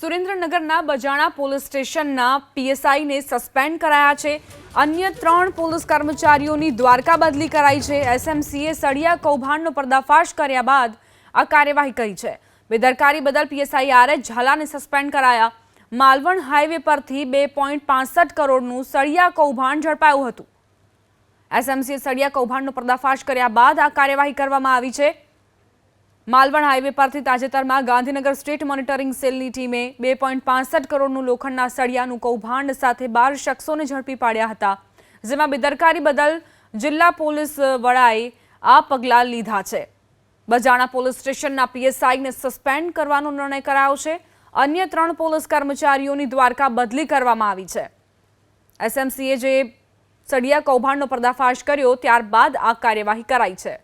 સુરેન્દ્રનગરના બજાણા પોલીસ સ્ટેશનના પીએસઆઈને સસ્પેન્ડ કરાયા છે। અન્ય 3 પોલીસ કર્મચારીઓની દ્વારકા બદલી કરાઈ છે। એસએમસીએ સળિયા કૌભાંડનો પર્દાફાશ કર્યા બાદ આ કાર્યવાહી કરી છે। બેદરકારી બદલ પીએસઆઈ આરએચ ઝાલાને સસ્પેન્ડ કરાયા। માલવણ હાઈવે પરથી 2.65 કરોડનું સળિયા કૌભાંડ ઝડપાયું હતું। એસએમસીએ સળિયા કૌભાંડનો પર્દાફાશ કર્યા બાદ આ કાર્યવાહી કરવામાં આવી છે। માલવણ હાઈવે પરથી તાજેતરમાં ગાંધીનગર સ્ટેટ મોનિટરિંગ સેલની ટીમે 2.65 કરોડનું લોખંડના સળિયાનું કૌભાંડ સાથે 12 શખ્સોને ઝડપી પાડ્યા હતા, જેમાં બેદરકારી બદલ જિલ્લા પોલીસ વડાએ આ પગલાં લીધા છે। બજાણા પોલીસ સ્ટેશનના પીએસઆઈને સસ્પેન્ડ કરવાનો નિર્ણય કરાયો છે। અન્ય 3 પોલીસ કર્મચારીઓની દ્વારકા બદલી કરવામાં આવી છે। એસએમસીએ જે સળિયા કૌભાંડનો પર્દાફાશ કર્યો ત્યારબાદ આ કાર્યવાહી કરાઈ છે।